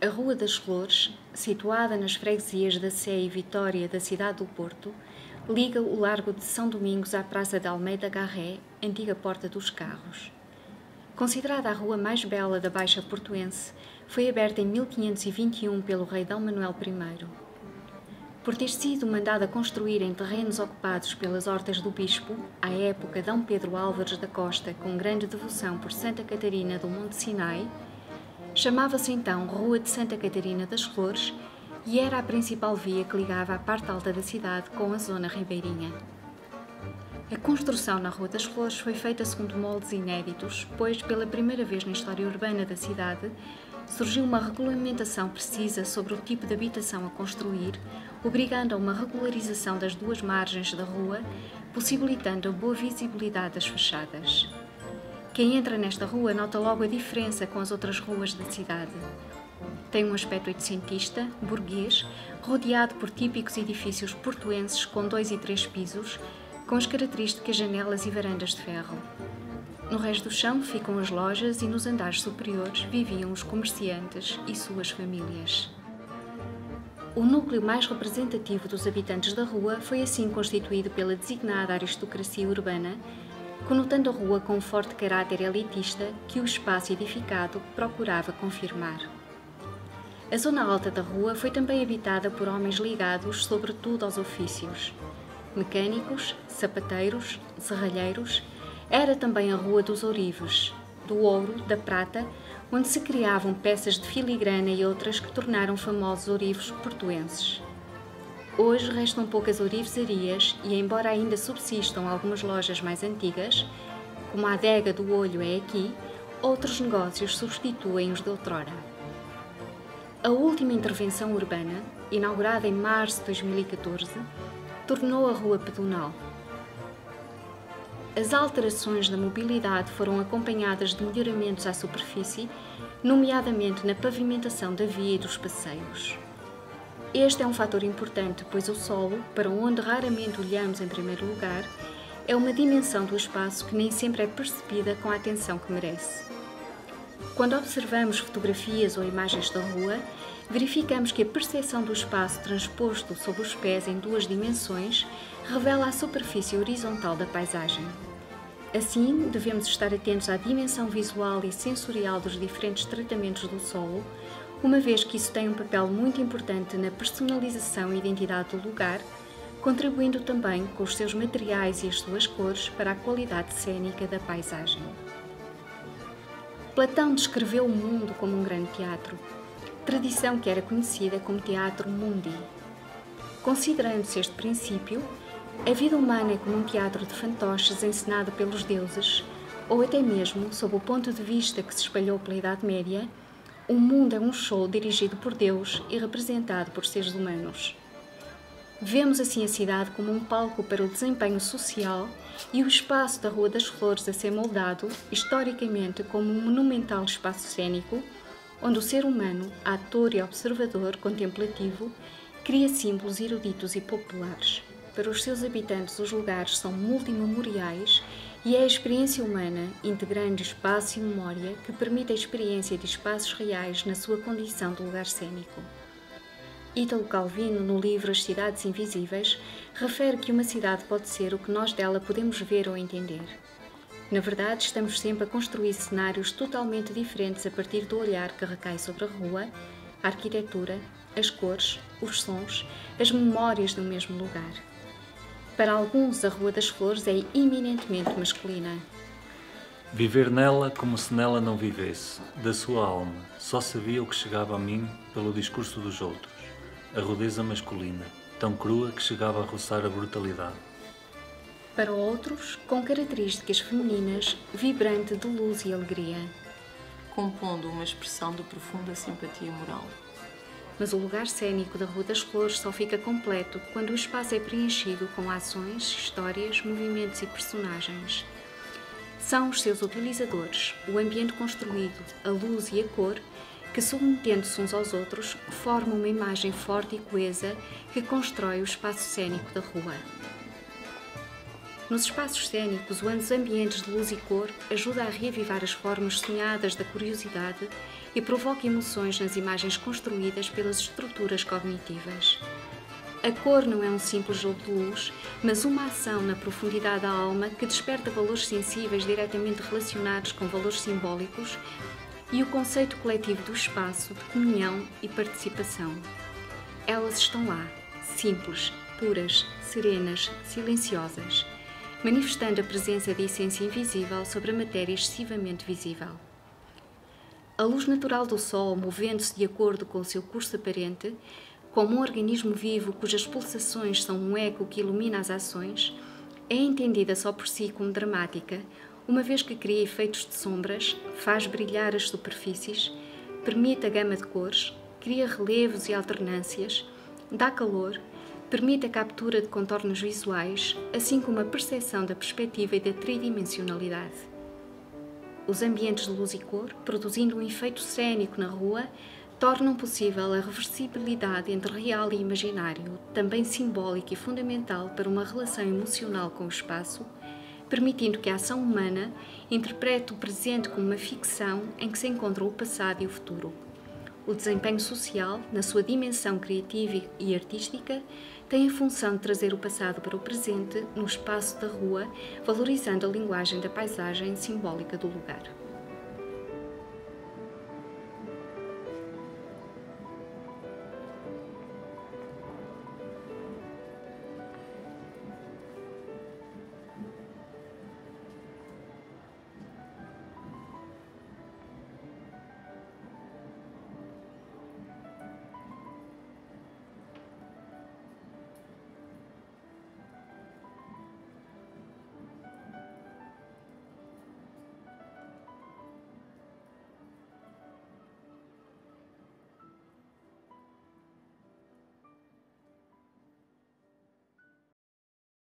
A Rua das Flores, situada nas freguesias da Sé e Vitória da cidade do Porto, liga o Largo de São Domingos à Praça de Almeida Garré, antiga Porta dos Carros. Considerada a rua mais bela da Baixa Portuense, foi aberta em 1521 pelo rei D. Manuel I. Por ter sido mandada construir em terrenos ocupados pelas hortas do bispo, à época D. Pedro Álvares da Costa, com grande devoção por Santa Catarina do Monte Sinai, chamava-se então Rua de Santa Catarina das Flores e era a principal via que ligava a parte alta da cidade com a zona ribeirinha. A construção na Rua das Flores foi feita segundo moldes inéditos, pois, pela primeira vez na história urbana da cidade, surgiu uma regulamentação precisa sobre o tipo de habitação a construir, obrigando a uma regularização das duas margens da rua, possibilitando a boa visibilidade das fachadas. Quem entra nesta rua nota logo a diferença com as outras ruas da cidade. Tem um aspecto oitocentista, burguês, rodeado por típicos edifícios portuenses com 2 e 3 pisos, com as características janelas e varandas de ferro. No resto do chão ficam as lojas e nos andares superiores viviam os comerciantes e suas famílias. O núcleo mais representativo dos habitantes da rua foi assim constituído pela designada aristocracia urbana, conotando a rua com um forte caráter elitista que o espaço edificado procurava confirmar. A zona alta da rua foi também habitada por homens ligados sobretudo aos ofícios. Mecânicos, sapateiros, serralheiros, era também a Rua dos Ourives, do ouro, da prata, onde se criavam peças de filigrana e outras que tornaram famosos ourives portuenses. Hoje restam poucas ourivezarias e, embora ainda subsistam algumas lojas mais antigas, como a Adega do Olho é aqui, outros negócios substituem os de outrora. A última intervenção urbana, inaugurada em março de 2014, tornou a rua pedonal. As alterações da mobilidade foram acompanhadas de melhoramentos à superfície, nomeadamente na pavimentação da via e dos passeios. Este é um fator importante, pois o solo, para onde raramente olhamos em primeiro lugar, é uma dimensão do espaço que nem sempre é percebida com a atenção que merece. Quando observamos fotografias ou imagens da rua, verificamos que a percepção do espaço transposto sob os pés em 2 dimensões revela a superfície horizontal da paisagem. Assim, devemos estar atentos à dimensão visual e sensorial dos diferentes tratamentos do solo, uma vez que isso tem um papel muito importante na personalização e identidade do lugar, contribuindo também com os seus materiais e as suas cores para a qualidade cênica da paisagem. Platão descreveu o mundo como um grande teatro, tradição que era conhecida como Teatro Mundi. Considerando-se este princípio, a vida humana é como um teatro de fantoches encenado pelos deuses, ou até mesmo, sob o ponto de vista que se espalhou pela Idade Média, o mundo é um show dirigido por Deus e representado por seres humanos. Vemos assim a cidade como um palco para o desempenho social e o espaço da Rua das Flores a ser moldado, historicamente, como um monumental espaço cênico, onde o ser humano, ator e observador contemplativo, cria símbolos eruditos e populares. Para os seus habitantes, os lugares são multimemoriais e é a experiência humana, integrando espaço e memória, que permite a experiência de espaços reais na sua condição de lugar cênico. Ítalo Calvino, no livro As Cidades Invisíveis, refere que uma cidade pode ser o que nós dela podemos ver ou entender. Na verdade, estamos sempre a construir cenários totalmente diferentes a partir do olhar que recai sobre a rua, a arquitetura, as cores, os sons, as memórias do mesmo lugar. Para alguns, a Rua das Flores é eminentemente masculina. Viver nela como se nela não vivesse, da sua alma, só sabia o que chegava a mim pelo discurso dos outros, a rudeza masculina, tão crua que chegava a roçar a brutalidade. Para outros, com características femininas, vibrante de luz e alegria, compondo uma expressão de profunda simpatia moral. Mas o lugar cênico da Rua das Flores só fica completo quando o espaço é preenchido com ações, histórias, movimentos e personagens. São os seus utilizadores, o ambiente construído, a luz e a cor, que, submetendo-se uns aos outros, formam uma imagem forte e coesa que constrói o espaço cênico da rua. Nos espaços cênicos, os ambientes de luz e cor ajudam a reavivar as formas sonhadas da curiosidade e provoca emoções nas imagens construídas pelas estruturas cognitivas. A cor não é um simples jogo de luz, mas uma ação na profundidade da alma que desperta valores sensíveis diretamente relacionados com valores simbólicos e o conceito coletivo do espaço, de comunhão e participação. Elas estão lá, simples, puras, serenas, silenciosas, manifestando a presença da essência invisível sobre a matéria excessivamente visível. A luz natural do Sol, movendo-se de acordo com o seu curso aparente, como um organismo vivo cujas pulsações são um eco que ilumina as ações, é entendida só por si como dramática, uma vez que cria efeitos de sombras, faz brilhar as superfícies, permite a gama de cores, cria relevos e alternâncias, dá calor, permite a captura de contornos visuais, assim como a percepção da perspectiva e da tridimensionalidade. Os ambientes de luz e cor, produzindo um efeito cênico na rua, tornam possível a reversibilidade entre real e imaginário, também simbólica e fundamental para uma relação emocional com o espaço, permitindo que a ação humana interprete o presente como uma ficção em que se encontram o passado e o futuro. O desempenho social, na sua dimensão criativa e artística, tem a função de trazer o passado para o presente no espaço da rua, valorizando a linguagem da paisagem simbólica do lugar.